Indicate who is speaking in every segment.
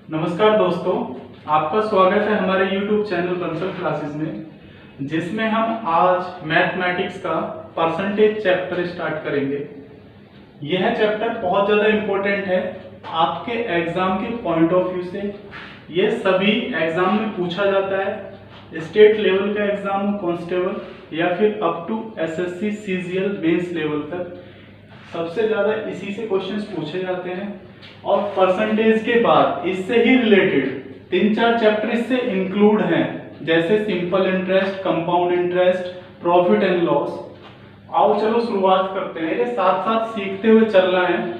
Speaker 1: नमस्कार दोस्तों, आपका स्वागत है हमारे YouTube चैनल बंसल क्लासेस में, जिसमें हम आज मैथमेटिक्स का परसेंटेज चैप्टर स्टार्ट करेंगे। यह चैप्टर बहुत ज़्यादा इम्पोर्टेंट है आपके एग्जाम के पॉइंट ऑफ व्यू से। यह सभी एग्जाम में पूछा जाता है, स्टेट लेवल का एग्जाम, कांस्टेबल या फिर up to SSC CGL mains level तक सबसे ज़्यादा इसी से क्वेश्चंस पूछे जाते हैं। और परसेंटेज के बाद इससे ही रिलेटेड 3-4 चैप्टर इससे इंक्लूड हैं, जैसे simple interest, compound interest, profit and loss. आओ चलो शुरुआत करते हैं। ये साथ साथ सीखते हुए चलना है,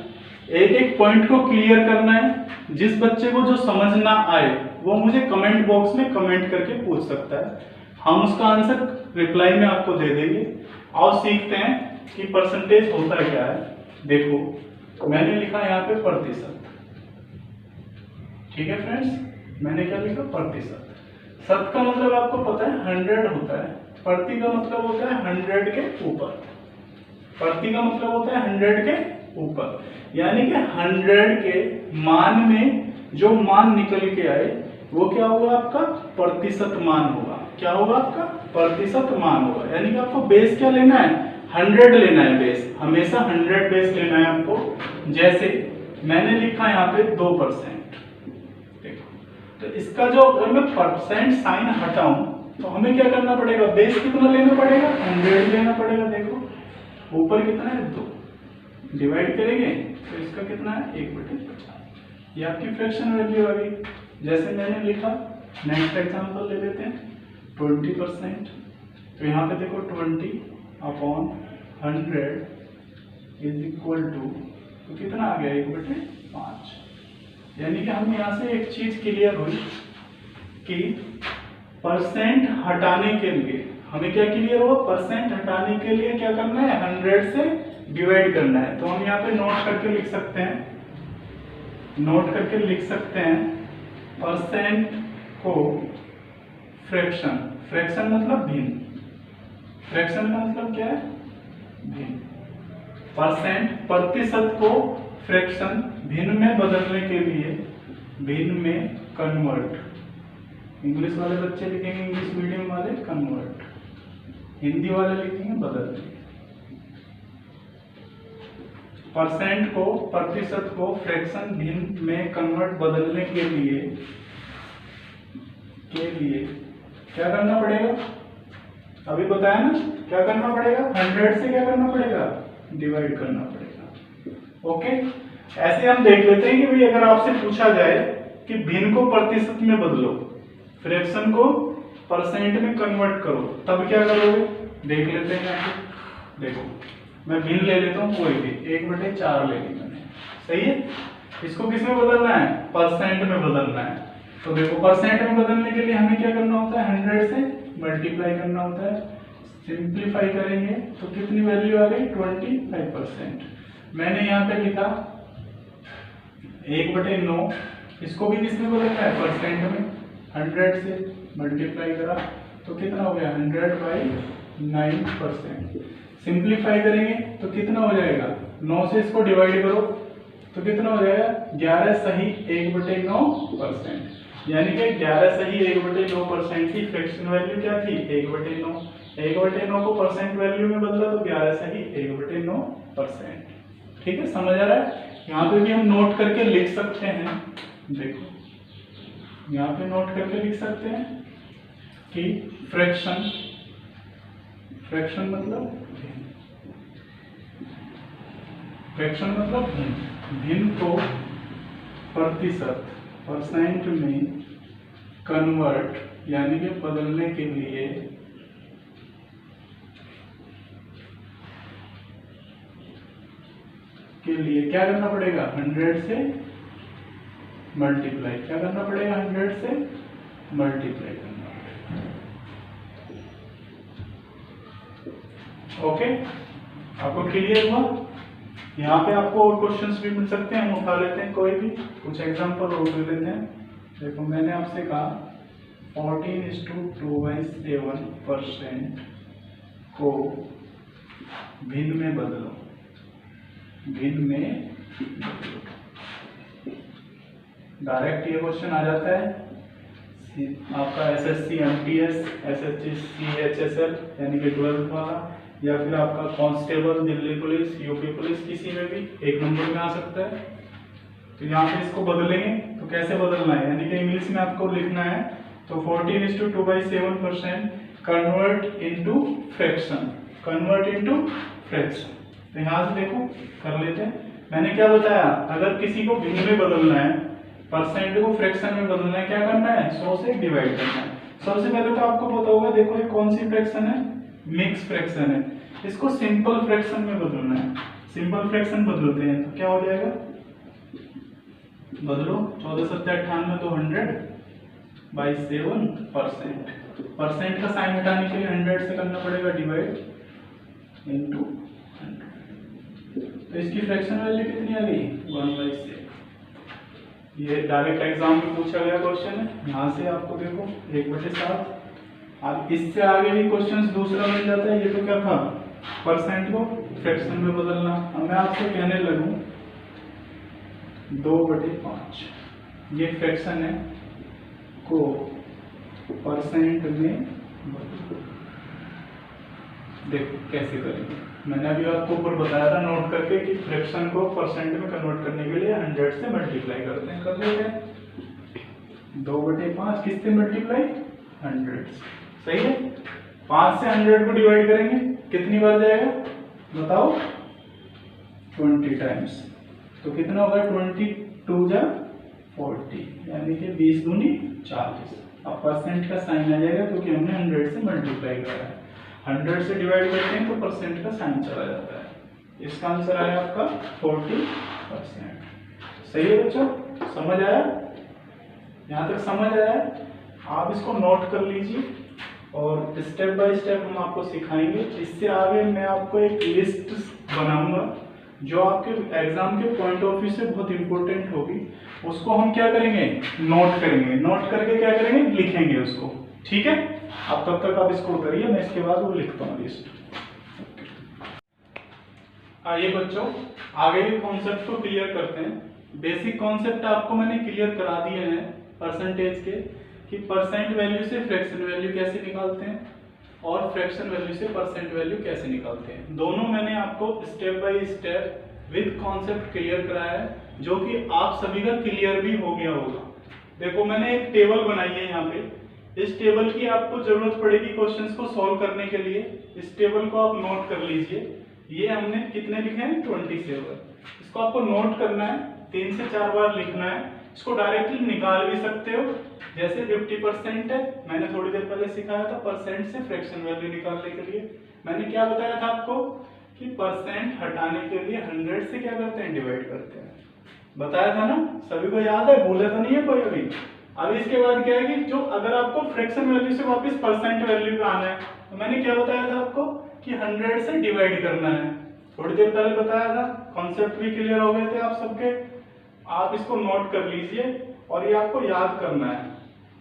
Speaker 1: एक एक पॉइंट को क्लियर करना है। जिस बच्चे को जो समझ ना आए वो मुझे कमेंट बॉक्स में कमेंट करके पूछ सकता है, हम उसका आंसर रिप्लाई में आपको दे देंगे। आओ सीखते हैं कि परसेंटेज होता क्या है। देखो मैंने लिखा यहाँ पे प्रतिशत, ठीक है फ्रेंड्स, मैंने क्या लिखा प्रतिशत। शत का मतलब आपको पता है 100 होता है, प्रति का मतलब होता है 100 के ऊपर, प्रति का मतलब होता है 100 के ऊपर, यानी कि 100 के मान में जो मान निकल के आए वो क्या होगा, आपका प्रतिशत मान होगा। क्या होगा, आपका प्रतिशत मान होगा। यानी कि आपको बेस क्या लेना है, 100 लेना है बेस, हमेशा 100 बेस लेना है आपको। जैसे मैंने लिखा यहाँ पे 2%, देखो तो इसका जो अगर मैं परसेंट साइन हटाऊं तो हमें क्या करना पड़ेगा, बेस कितना लेना पड़ेगा, 100 लेना पड़ेगा। देखो ऊपर कितना है 2, डिवाइड करेंगे तो इसका कितना है 1/50, ये आपकी फ्रैक्शन वैल्यू आ गई। जैसे मैंने लिखा, नेक्स्ट एग्जांपल ले लेते हैं 20%, तो यहाँ पे देखो 20/100 इज इक्वल टू, तो कितना आ गया 1/5। यानी कि हम यहाँ से एक चीज क्लियर हुई कि परसेंट हटाने के लिए हमें क्या क्लियर हुआ, परसेंट हटाने के लिए क्या करना है, 100 से डिवाइड करना है। तो हम यहाँ पे नोट करके लिख सकते हैं, नोट करके लिख सकते हैं परसेंट को फ्रैक्शन, फ्रैक्शन मतलब भिन्न, फ्रैक्शन का मतलब क्या है, भिन्न। परसेंट प्रतिशत को फ्रैक्शन भिन्न में बदलने के लिए, भिन्न में कन्वर्ट, इंग्लिश वाले बच्चे लिखेंगे इंग्लिश मीडियम वाले कन्वर्ट, हिंदी वाले लिखेंगे बदलने। परसेंट को, प्रतिशत को फ्रैक्शन भिन्न में कन्वर्ट बदलने के लिए क्या करना पड़ेगा, अभी बताया ना, क्या करना पड़ेगा, 100 से क्या करना पड़ेगा, डिवाइड करना पड़ेगा। ओके, ऐसे हम देख लेते हैं कि भाई अगर आपसे पूछा जाए कि भिन्न को प्रतिशत में बदलो, फ्रैक्शन को परसेंट में कन्वर्ट करो, तब क्या करोगे, देख लेते हैं। यहाँ पे देखो मैं भिन्न ले लेता हूँ, कोई भी 1/4 ले ली मैंने, सही है। इसको किस में बदलना है, परसेंट में बदलना है। तो देखो परसेंट में बदलने के लिए हमें क्या करना होता है, 100 से मल्टीप्लाई करना होता है। सिंप्लीफाई करेंगे तो कितनी वैल्यू आ गई, 25%। मैंने यहाँ पे लिखा 1/9, इसको भी किसमें बदलना है, परसेंट में। 100 से मल्टीप्लाई करा तो कितना हो गया, 100/9%। सिंप्लीफाई करेंगे तो कितना हो जाएगा, 9 से इसको डिवाइड करो तो कितना हो जाएगा, 11 सही 1/9%। यानी कि 11 सही 1/9% की फ्रैक्शन वैल्यू क्या थी, 1/9। 1/9 को परसेंट वैल्यू में बदला तो 11 सही 1/9%। ठीक है, समझ आ रहा है। यहाँ पे भी हम नोट करके लिख सकते हैं, देखो यहाँ पे नोट करके लिख सकते हैं कि फ्रैक्शन, फ्रैक्शन मतलब फ्रैक्शन मतलब भिन्न को प्रतिशत, परसेंट में कन्वर्ट, यानी कि बदलने के लिए क्या करना पड़ेगा, 100 से मल्टीप्लाई, क्या करना पड़ेगा, 100 से मल्टीप्लाई करना पड़ेगा। ओके, आपको क्लियर हुआ। यहाँ पे आपको और क्वेश्चंस भी मिल सकते हैं, हम उठा लेते हैं कोई भी, कुछ एग्जांपल और ले लेते हैं। देखो मैंने आपसे कहा 14:2/7% को भिन्न में बदलो, भिन्न में बदलो। डायरेक्ट ये क्वेश्चन आ जाता है आपका SSC MTS SSC CHSL यानी कि 12th वाला, या फिर आपका constable Delhi police UP police, किसी में भी 1 नंबर में आ सकता है। तो यहाँ पे इसको बदलेंगे तो कैसे बदलना है, यानी कि इंग्लिश में आपको लिखना है तो 14:2/7% convert into fraction, convert into fraction. तो यहाँ से देखो कर लेते हैं। मैंने क्या बताया, अगर किसी को भिन्न में बदलना है, परसेंट को फ्रैक्शन में बदलना है, क्या करना है, 100 से डिवाइड करना है। सबसे पहले तो आपको पता होगा, देखो ये कौन सी फ्रैक्शन है, मिक्स फ्रैक्शन है। इसको सिंपल फ्रैक्शन में बदलना है। सिंपल फ्रैक्शन बदलते हैं तो क्या हो जाएगा, बदलो 14 7 98 तो 100/7%। परसेंट का साइन हटाने के लिए 100 से करना पड़ेगा डिवाइड इनटू 100। तो इसकी फ्रैक्शन वैल्यू कितनी आ गई, 1/7। ये डायरेक्ट एग्जाम में पूछा गया क्वेश्चन है। यहाँ से आपको देखो 1/7। अब इससे आगे भी क्वेश्चन दूसरा मिल जाता है। ये तो क्या था, परसेंट को फ्रैक्शन में बदलना। अब मैं आपसे कहने लगूं 2/5, ये फ्रैक्शन है को परसेंट में बदलो। देखो कैसे करेंगे, मैंने अभी आपको ऊपर बताया था नोट करके कि फ्रैक्शन को परसेंट में कन्वर्ट करने के लिए 100 से मल्टीप्लाई करते हैं। कर लेते हैं 2/5 किससे मल्टीप्लाई, 100 से। सही है, 5 से 100 को डिवाइड करेंगे कितनी बार जाएगा बताओ, 20 टाइम्स। तो कितना होगा, 22×40 यानी कि 20 दूनी 40। अब परसेंट का साइन आ जाएगा क्योंकि हमने 100 से मल्टीप्लाई करा है। 100 से डिवाइड करते हैं तो परसेंट का साइन चला जाता है। इसका आंसर आया आपका 40%। सही है बच्चों, समझ आया, यहाँ तक समझ आया। आप इसको नोट कर लीजिए और स्टेप बाय स्टेप हम आपको सिखाएंगे। इससे आगे मैं आपको एक लिस्ट बनाऊंगा जो आपके एग्जाम के पॉइंट ऑफ व्यू से बहुत इंपॉर्टेंट होगी। उसको हम क्या करेंगे, नोट करेंगे। नोट करके क्या करेंगे, लिखेंगे उसको। ठीक है, अब तब तक आप इसको करिए, मैं इसके बाद वो लिखता हूँ लिस्ट। आइए बच्चों आगे के कॉन्सेप्ट को क्लियर करते हैं। बेसिक कॉन्सेप्ट आपको मैंने क्लियर करा दिए हैं परसेंटेज के, कि परसेंट वैल्यू से फ्रैक्शन वैल्यू कैसे निकालते हैं और फ्रैक्शन वैल्यू से परसेंट वैल्यू कैसे निकालते हैं। दोनों मैंने आपको step by step with concept clear कराया है, जो कि आप सभी का क्लियर भी हो गया होगा। देखो मैंने एक टेबल बनाई है यहाँ पे, इस टेबल की आपको जरूरत पड़ेगी क्वेश्चंस को सॉल्व करने के लिए। इस टेबल को आप नोट कर लीजिए। ये हमने कितने लिखे हैं, 27। इसको आपको नोट करना है, 3 से 4 बार लिखना है। इसको डायरेक्टली निकाल भी सकते हो, जैसे 50% है, मैंने थोड़ी देर पहले सिखाया था परसेंट से फ्रैक्शन वैल्यू निकालने के लिए। मैंने क्या बताया था आपको कि परसेंट हटाने के लिए 100 से क्या करते हैं, डिवाइड करते हैं। बताया था ना, सभी को याद है, भूले तो नहीं है कोई अभी। अब इसके बाद क्या है कि जो अगर आपको फ्रैक्शन वैल्यू से वापस परसेंट वैल्यू पे आना है, तो मैंने क्या बताया था आपको कि 100 से डिवाइड करना है। थोड़ी देर पहले बताया था, कॉन्सेप्ट भी क्लियर हो गए थे आप सबके। आप इसको नोट कर लीजिए और ये आपको याद करना है।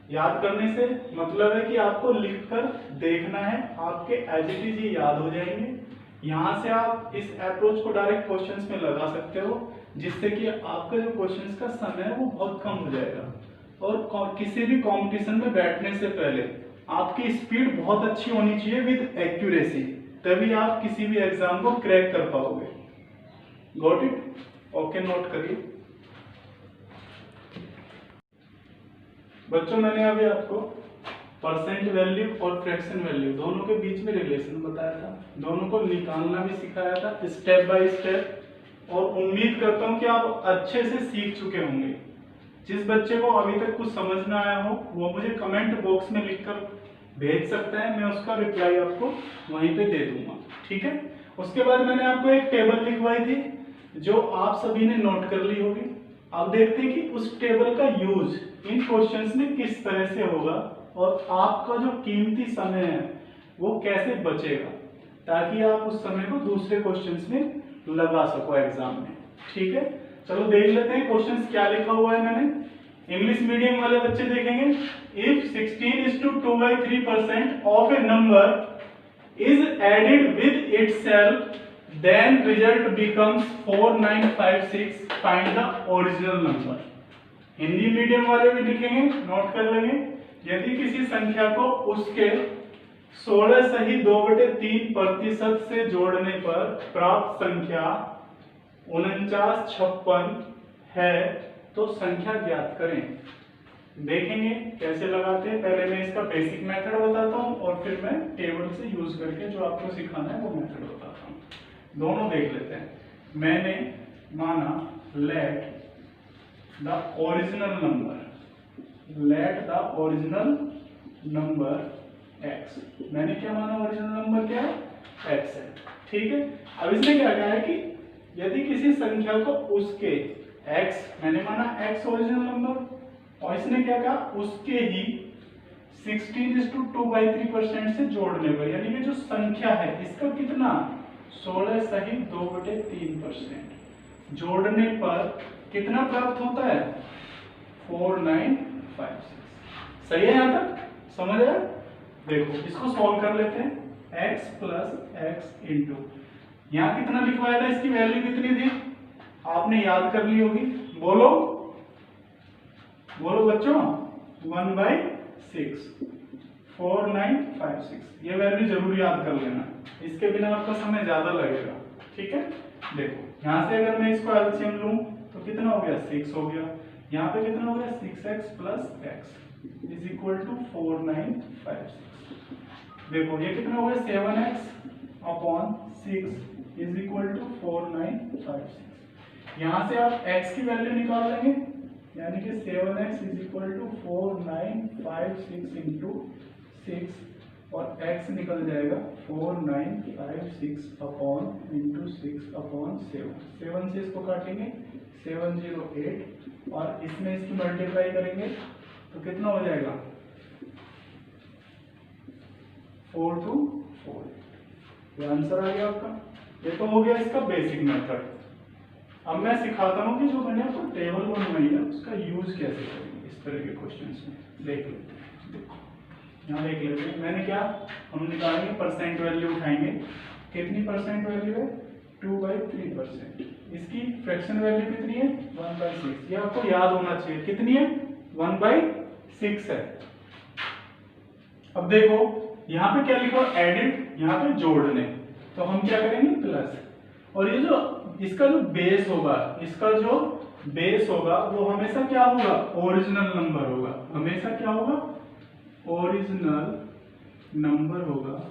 Speaker 1: याद करने से मतलब है कि आपको लिखकर देखना है, आपके एज इट इज ये याद हो जाएंगे। यहाँ से आप इस अप्रोच को डायरेक्ट क्वेश्चंस में लगा सकते हो, जिससे कि आपका जो क्वेश्चंस का समय है वो बहुत कम हो जाएगा। और किसी भी कंपटीशन में बैठने से पहले आपकी स्पीड बहुत अच्छी होनी चाहिए विद एक्यूरेसी, तभी आप किसी भी एग्जाम को क्रैक कर पाओगे। Got it? ओके, नोट करिए बच्चों। मैंने अभी आपको परसेंट वैल्यू और फ्रैक्शन वैल्यू दोनों के बीच में रिलेशन बताया था, दोनों को निकालना भी सिखाया था स्टेप बाय स्टेप। और उम्मीद करता हूं कि आप अच्छे से सीख चुके होंगे। जिस बच्चे को अभी तक कुछ समझ ना आया हो वो मुझे कमेंट बॉक्स में लिखकर भेज सकता है, मैं उसका रिप्लाई आपको वहीं पे दे दूंगा। ठीक है, उसके बाद मैंने आपको एक टेबल लिखवाई थी जो आप सभी ने नोट कर ली होगी। अब देखते हैं कि उस टेबल का यूज इन क्वेश्चंस में किस तरह से होगा और आपका जो कीमती समय है वो कैसे बचेगा, ताकि आप उस समय को दूसरे क्वेश्चंस में लगा सको एग्जाम में। ठीक है, चलो देख लेते हैं क्वेश्चंस क्या लिखा हुआ है मैंने। इंग्लिश मीडियम वाले बच्चे देखेंगे, if 16:2/3% of a number is added with itself then result becomes 4956, find the original number। Hindi medium वाले भी लिखेंगे, नोट कर लेंगे। यदि किसी संख्या को उसके 16 सही 2/3% से जोड़ने पर प्राप्त संख्या 4956 है तो संख्या ज्ञात करें। देखेंगे कैसे लगाते हैं। पहले मैं इसका बेसिक मेथड बताता हूं और फिर मैं टेबल से यूज करके जो आपको सिखाना है वो मेथड बताता हूं। दोनों देख लेते हैं। मैंने माना let the original number x। मैंने क्या माना, ओरिजिनल नंबर क्या है, x है। ठीक है, अब इसने क्या कहा है कि यदि किसी संख्या को उसके x, मैंने माना x ओरिजिनल नंबर, और इसने क्या कहा उसके ही 16:2/3% से जोड़ने पर, यानी कि जो संख्या है इसका कितना 16 सही 2/3% जोड़ने पर कितना प्राप्त होता है 4956। सही है, यहां तक समझ आया। देखो इसको सॉल्व कर लेते हैं। x + x इंटू यहां कितना लिखवाया था, इसकी वैल्यू कितनी थी आपने याद कर ली होगी। बोलो बच्चों, 1/6 4956। ये वैल्यू जरूर याद कर लेना, इसके बिना आपका समय ज्यादा लगेगा। ठीक है, देखो यहां से अगर मैं इसको एलसीएम लूं तो कितना हो गया 6 हो गया। यहाँ पे कितना हो गया 6x + x is equal to 4956। देखो ये कितना हो गया 7x/6 इज इक्वल टू 4956। यहाँ से आप x की वैल्यू निकाल लेंगे, यानी कि 7x is equal to 4956 into 6 और x निकल जाएगा 4956/6/7। 7 से इसको काटेंगे 708 और इसमें इसकी मल्टीप्लाई करेंगे तो कितना हो जाएगा 4248। ये आंसर आ गया आपका। ये तो हो गया इसका बेसिक मेथड। अब मैं सिखाता हूँ कि जो मैंने आपको टेबल बनवाई है उसका यूज कैसे करेंगे इस तरह के क्वेश्चंस में। देख लेते हैं, देखो यहाँ देख लेते हैं। मैंने क्या, हम निकालेंगे परसेंट वैल्यू उठाएंगे। कितनी परसेंट वैल्यू है 2/3%। इसकी फ्रैक्शन वैल्यू कितनी है 1/6। ये आपको याद होना चाहिए, कितनी है 1/6 है। अब देखो यहाँ पे क्या लिखा एडिट, यहाँ पे जोड़ने, तो हम क्या करेंगे प्लस। और ये जो इसका जो बेस होगा वो हमेशा क्या होगा ओरिजिनल नंबर होगा। हमेशा क्या होगा ओरिजिनल नंबर होगा,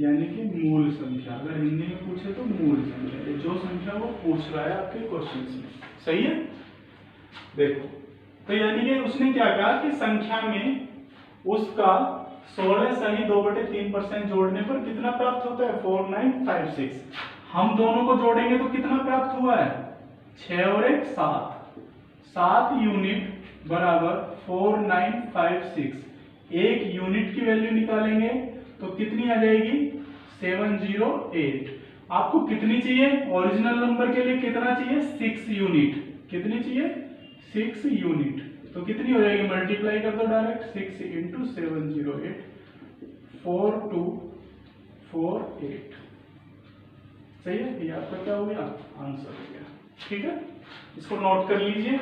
Speaker 1: यानी कि मूल संख्या। अगर हिंदी में पूछे तो मूल संख्या, जो संख्या वो पूछ रहा है आपके क्वेश्चन में। सही है, देखो तो यानी कि उसने क्या कहा कि संख्या में उसका 16 सही 2/3% जोड़ने पर कितना प्राप्त होता है 4956। हम दोनों को जोड़ेंगे तो कितना प्राप्त हुआ है 6 और 1 7 यूनिट बराबर 4956। एक यूनिट की वैल्यू निकालेंगे तो कितनी आ जाएगी 708। आपको कितनी चाहिए ओरिजिनल नंबर के लिए, कितना चाहिए 6 यूनिट। कितनी चाहिए 6 यूनिट। तो कितनी हो जाएगी, मल्टीप्लाई कर दो डायरेक्ट, 6 × 708 4248। सही है, ये आपका क्या हो गया आंसर हो गया। ठीक है, इसको नोट कर लीजिए।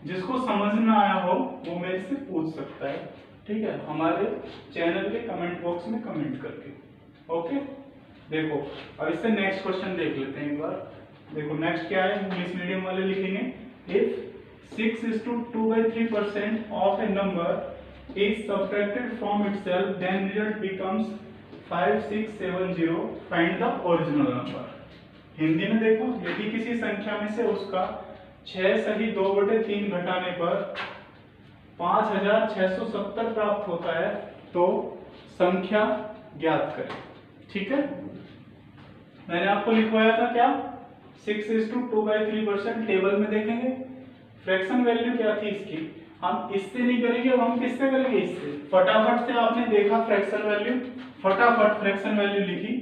Speaker 1: जिसको समझ में आया हो वो मेरे से पूछ सकता है। ठीक है, हमारे चैनल के कमेंट बॉक्स में कमेंट करके। ओके, देखो अब इससे नेक्स्ट क्वेश्चन देख लेते हैं एक बार। देखो नेक्स्ट क्या है, इंग्लिश मीडियम वाले लिखेंगे if 6:2/3% of a number is subtracted from itself then result becomes 5670, find the original number। Hindi में देखो, यदि किसी संख्या में से उसका 6 सही 2/3 घटाने पर 5670 प्राप्त होता है तो संख्या ज्ञात करें। ठीक है, मैंने आपको लिखवाया था क्या 6:2/3%। टेबल में देखेंगे फ्रैक्शन वैल्यू क्या थी इसकी, हम इससे नहीं करेंगे, अब हम किससे करेंगे इससे। फटाफट से आपने देखा फ्रैक्शन वैल्यू, फटाफट फ्रैक्शन वैल्यू लिखी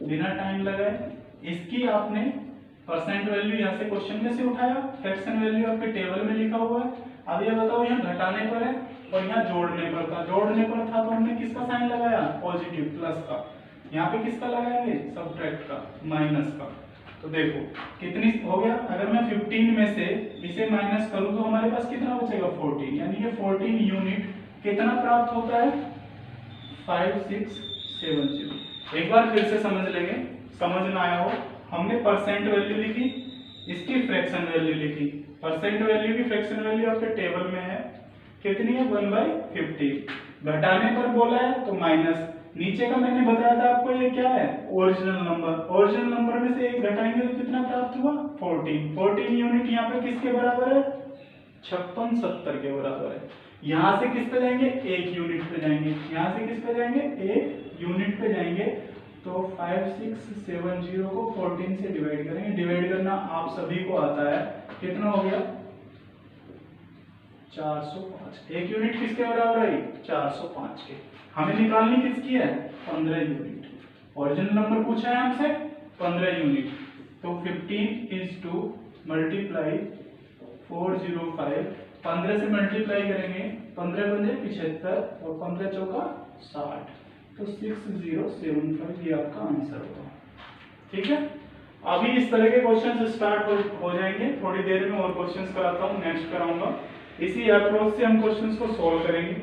Speaker 1: बिना टाइम लगाए। इसकी आपने परसेंट वैल्यू यहाँ से क्वेश्चन में से उठाया, फ्रैक्शन वैल्यू आपके टेबल में लिखा हुआ है। अब ये बताओ यहाँ घटाने पर है और यहाँ जोड़ने पर था। जोड़ने पर था तो हमने किसका साइन लगाया पॉजिटिव प्लस का। यहाँ पे किसका लगाएंगे सब्ट्रैक्ट का माइनस का। तो देखो कितनी हो गया, अगर मैं 15 में से इसे माइनस करूं तो हमारे पास कितना बचेगा 14, यानी कि 14 यूनिट कितना प्राप्त होता है 5670। एक बार फिर से समझ लेंगे, समझ ना आया हो, हमने परसेंट वैल्यू लिखी, इसकी फ्रैक्शन वैल्यू लिखी। परसेंट वैल्यू की फ्रैक्शन वैल्यू आपके टेबल में है, कितनी है 1/50। घटाने पर बोला है तो माइनस, नीचे का मैंने बताया था आपको ये क्या है ओरिजिनल नंबर, ओरिजिनल नंबर में से एक घटाएंगे तो कितना प्राप्त हुआ 14 यूनिट। यहाँ पे किसके बराबर है 5670 के बराबर है। यहाँ से किस पे जाएंगे 1 यूनिट पे जाएंगे, यहाँ से किस पे जाएंगे 1 यूनिट पे जाएंगे। तो 5670 को 14 से डिवाइड करेंगे, डिवाइड करना आप सभी को आता है, कितना हो गया 405। 1 यूनिट किसके बराबर है 405 के। हमें निकालनी किसकी है 15 यूनिट, ओरिजिनल नंबर पूछा है हमसे 15 यूनिट। तो 15 इज टू मल्टीप्लाई 405, 15 से मल्टीप्लाई करेंगे, 15 पंजे 75 और 15 चौका 60, तो 6075 ये आपका आंसर होगा। ठीक है, अभी इस तरह के क्वेश्चन स्टार्ट हो जाएंगे, थोड़ी देर में और क्वेश्चंस कराता हूँ, नेक्स्ट कराऊंगा। इसी अप्रोच से हम क्वेश्चंस को सॉल्व करेंगे।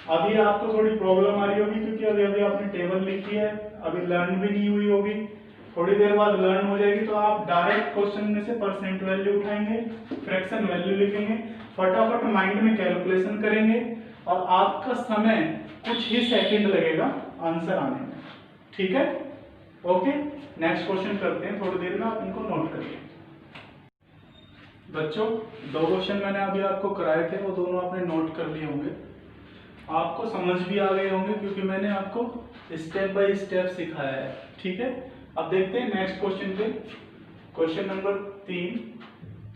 Speaker 1: अभी आपको थोड़ी प्रॉब्लम आ रही होगी क्योंकि अभी आपने टेबल लिखी है, अभी लर्न भी नहीं हुई होगी, थोड़ी देर बाद लर्न हो जाएगी। तो आप डायरेक्ट क्वेश्चन में से परसेंट वैल्यू उठाएंगे, फ्रैक्शन वैल्यू लिखेंगे, फटाफट माइंड में कैलकुलेशन करेंगे और आपका समय कुछ ही सेकंड लगेगा आंसर आने में। ठीक है, ओके, नेक्स्ट क्वेश्चन करते हैं, थोड़ी देर में आप इनको नोट करिए। बच्चों 2 क्वेश्चन मैंने अभी आपको कराए थे, वो दोनों आपने नोट कर लिए होंगे, आपको समझ भी आ गए होंगे क्योंकि मैंने आपको स्टेप बाय स्टेप सिखाया है। ठीक है, अब देखते हैं नेक्स्ट क्वेश्चन पे। क्वेश्चन नंबर 3,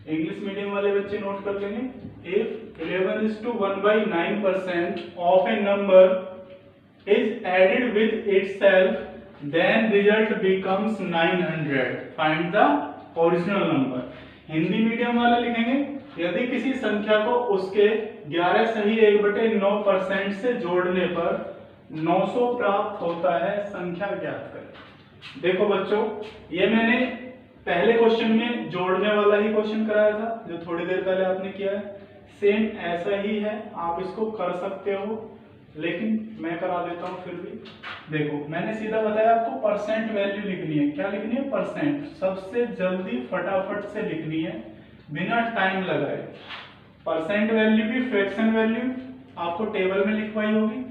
Speaker 1: इंग्लिश मीडियम वाले बच्चे नोट कर लेंगे। If 11 is to 1/9% of a number is added with itself, then result becomes 900. Find the original number. Hindi medium वाले लिखेंगे, यदि किसी संख्या को उसके 11 सही 1/9% से जोड़ने पर 900 प्राप्त होता है, संख्या ज्ञात करें। देखो बच्चों, ये मैंने पहले क्वेश्चन में जोड़ने वाला ही क्वेश्चन कराया था जो थोड़ी देर पहले आपने किया है, सेम ऐसा ही है, आप इसको कर सकते हो, लेकिन मैं करा देता हूं फिर भी। देखो मैंने सीधा बताया आपको परसेंट वैल्यू लिखनी है, क्या लिखनी है परसेंट, सबसे जल्दी फटाफट से लिखनी है बिना टाइम लगाए। परसेंट वैल्यू की फ्रैक्शन वैल्यू आपको टेबल में लिखवाई होगी।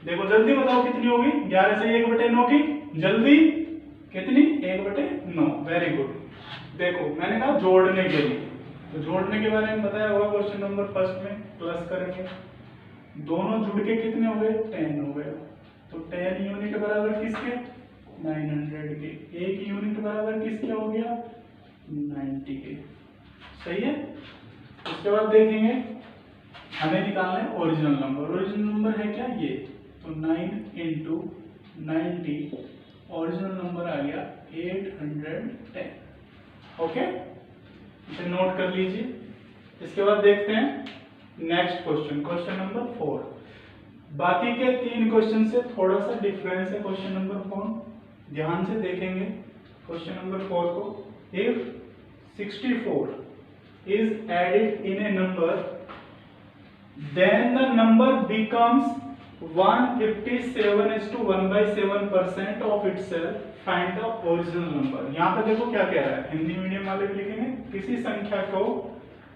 Speaker 1: देखो जल्दी बताओ कितनी होगी, 11 से 1/9 की, जल्दी कितनी 1/9। Very good. देखो मैंने कहा जोड़ने के लिए, तो जोड़ने के बारे में बताया होगा क्वेश्चन नंबर फर्स्ट में, प्लस करेंगे, दोनों जुड़ के कितने हो गए 10 हो गए, तो 10 यूनिट बराबर किसके 900 के, 1 यूनिट बराबर किसके हो गया 90 के। सही है, उसके बाद देखेंगे हमें निकालना है ओरिजिनल नंबर। ओरिजिनल नंबर है क्या ये, तो 9 × 90, ओरिजिनल नंबर आ गया 810। ओके, इसे नोट कर लीजिए। इसके बाद देखते हैं नेक्स्ट क्वेश्चन, क्वेश्चन नंबर 4। बाकी के 3 क्वेश्चन से थोड़ा सा डिफरेंस है क्वेश्चन नंबर 4, ध्यान से देखेंगे क्वेश्चन नंबर 4 को। If 64 is added in a number, then the number becomes 157 is to 1/7% of itself. Find the original number. यहाँ पे देखो क्या कह रहा है, हिंदी मीडियम वाले भी लिखेंगे, किसी संख्या को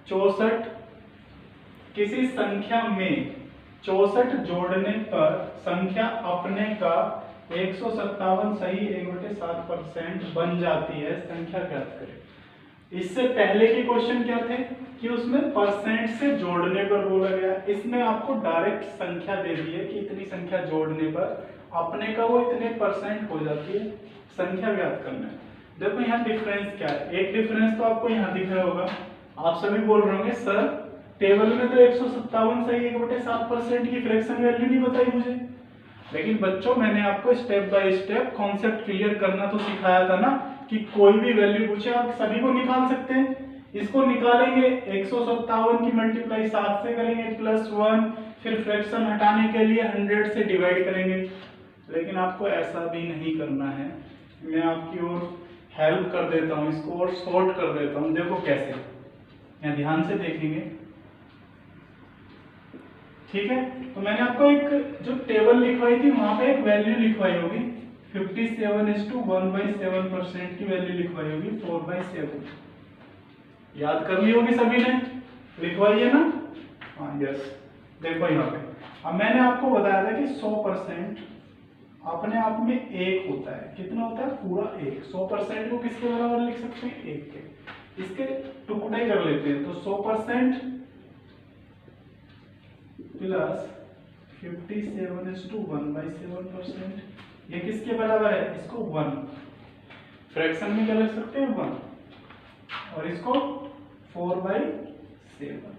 Speaker 1: 64, किसी संख्या में 64 जोड़ने पर संख्या अपने का 157 सही 1/7% बन जाती है, संख्या ज्ञात करें। इससे पहले के क्वेश्चन क्या थे कि उसमें परसेंट से जोड़ने पर बोला गया, इसमें आपको डायरेक्ट संख्या दे दी है कि इतनी संख्या जोड़ने पर अपने का वो इतने परसेंट हो जाती है, संख्या ज्ञात करना है। देखो यहाँ डिफरेंस क्या है, एक डिफरेंस तो आपको यहाँ दिख रहा होगा, आप सभी बोल रहे होंगे सर टेबल में तो 157 सही 1/7% की फ्रैक्शन वैल्यू नहीं बताई मुझे। लेकिन बच्चों मैंने आपको step by step concept clear करना तो सिखाया था ना, कि कोई भी वैल्यू पूछे आप सभी को निकाल सकते हैं। इसको निकालेंगे 157 की मल्टीप्लाई 7 से करेंगे +1, फिर फ्रैक्शन हटाने के लिए 100 से डिवाइड करेंगे। लेकिन आपको ऐसा भी नहीं करना है, मैं आपकी ओर हेल्प कर देता हूँ इसको और सॉर्ट कर देता हूँ। देखो कैसे, यहाँ ध्यान से देखेंगे, ठीक है। तो मैंने आपको एक जो टेबल लिखवाई थी वहां पे एक वैल्यू लिखवाई होगी 57:1/7% की वैल्यू लिखवाई होगी 4/7। याद कर ली होगी सभी ने, लिखवाई है ना? हाँ यस। देखो यहाँ पे अब मैंने आपको बताया था कि 100% अपने आप में एक होता है। कितना होता है? पूरा एक। 100% को किसके बराबर लिख सकते हैं? एक के। इसके टुकड़े कर लेते हैं, तो 100% प्लस 57:1/7%, ये किसके बराबर है? इसको 1 फ्रैक्शन में क्या लिख सकते हैं? 1। और इसको 4/7।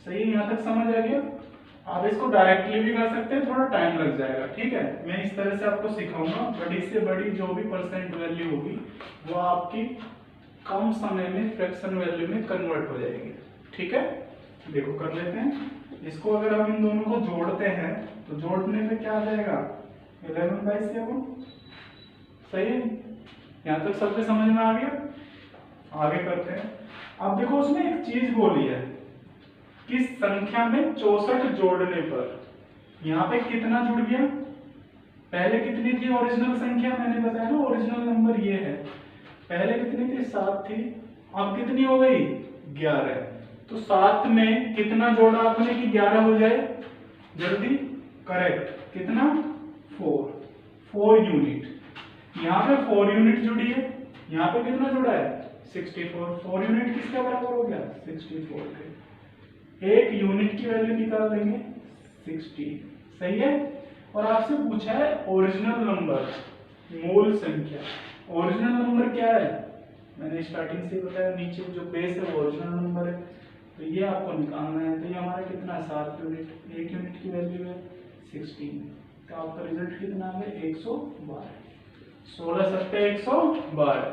Speaker 1: सही है? यहाँ तक समझ आ गया? आप इसको डायरेक्टली भी कर सकते हैं, थोड़ा टाइम लग जाएगा, ठीक है। मैं इस तरह से आपको सिखाऊंगा। बड़ी से बड़ी जो भी परसेंट वैल्यू होगी वो आपकी कम समय में फ्रैक्शन वैल्यू में कन्वर्ट हो जाएगी, ठीक है। देखो कर लेते हैं इसको। अगर हम इन दोनों को जोड़ते हैं तो जोड़ने पे क्या आ जाएगा? 11/7। सही है? यहाँ तक सबके समझ में आ गया? आगे करते हैं। अब देखो उसने एक चीज बोली है कि संख्या में 64 जोड़ने पर यहाँ पे कितना जुड़ गया? पहले कितनी थी ओरिजिनल संख्या? मैंने बताया ना ओरिजिनल नंबर ये है। पहले कितनी थी? 7 थी। अब कितनी हो गई? 11। तो 7 में कितना जोड़ा आपने कि 11 हो जाए? जल्दी, करेक्ट। कितना? 4 यूनिट। यहाँ पे 4 यूनिट जुड़ी है। यहाँ पे कितना जुड़ा है? 64। 4 यूनिट किसके बराबर हो गया? 64 के। एक यूनिट की वैल्यू निकाल देंगे 60। सही है? और आपसे पूछा है ओरिजिनल नंबर, मूल संख्या। ओरिजिनल नंबर क्या है? मैंने स्टार्टिंग से बताया, नीचे जो बेस है वो ओरिजिनल नंबर है। तो ये आपको निकालना है। तो ये हमारा कितना? 7 यूनिट। एक यूनिट की वैल्यू है 16। तो आपका रिजल्ट कितना आ गया? 112। 16 सत्ते 112।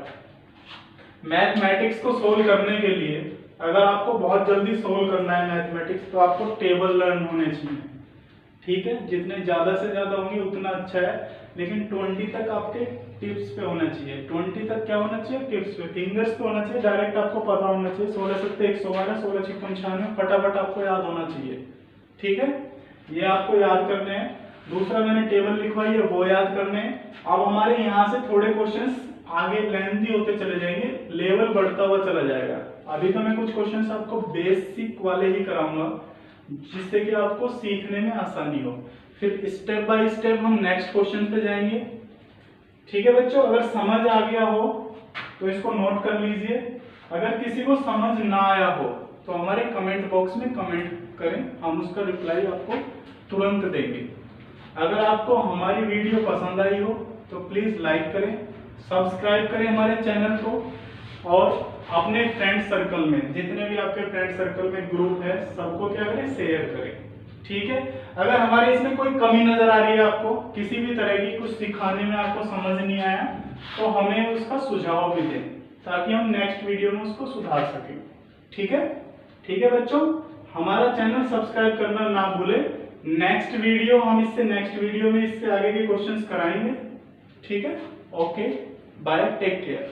Speaker 1: मैथमेटिक्स को सोल्व करने के लिए अगर आपको बहुत जल्दी सोल्व करना है मैथमेटिक्स, तो आपको टेबल लर्न होने चाहिए, ठीक है। जितने ज्यादा से ज्यादा होंगे उतना अच्छा है, लेकिन 20 तक आपके टिप्स पे होना चाहिए। 20 तक क्या होना चाहिए? टिप्स पे, फिंगर्स पे होना चाहिए। डायरेक्ट आपको पता होना चाहिए। 16 सत्ते 112, 16 छिक्कम 96, फटाफट आपको याद होना चाहिए, ठीक है। ये आपको याद करने हैं। दूसरा मैंने टेबल लिखवाई है, वो याद करने हैं। अब हमारे यहाँ से थोड़े क्वेश्चंस आगे लेंथी होते चले जाएंगे, लेवल बढ़ता हुआ चला जाएगा। अभी तो मैं कुछ क्वेश्चंस आपको बेसिक वाले ही कराऊंगा, जिससे कि आपको सीखने में आसानी हो। फिर स्टेप बाय स्टेप हम नेक्स्ट क्वेश्चन पे जाएंगे, ठीक है बच्चों। अगर समझ आ गया हो तो इसको नोट कर लीजिए। अगर किसी को समझ ना आया हो तो हमारे कमेंट बॉक्स में कमेंट करें, हम उसका रिप्लाई आपको तुरंत देंगे। अगर आपको हमारी वीडियो पसंद आई हो तो प्लीज लाइक करें, सब्सक्राइब करें हमारे चैनल को, और अपने फ्रेंड सर्कल में, जितने भी आपके फ्रेंड सर्कल में ग्रुप है, सबको क्या करें? शेयर करें, ठीक है। अगर हमारे इसमें कोई कमी नजर आ रही है आपको, किसी भी तरह की कुछ सिखाने में आपको समझ नहीं आया, तो हमें उसका सुझाव भी दें, ताकि हम नेक्स्ट वीडियो में उसको सुधार सकें, ठीक है। ठीक है बच्चों, हमारा चैनल सब्सक्राइब करना ना भूलें। नेक्स्ट वीडियो में इससे आगे के क्वेश्चंस कराएंगे, ठीक है। Okay, bye, take care.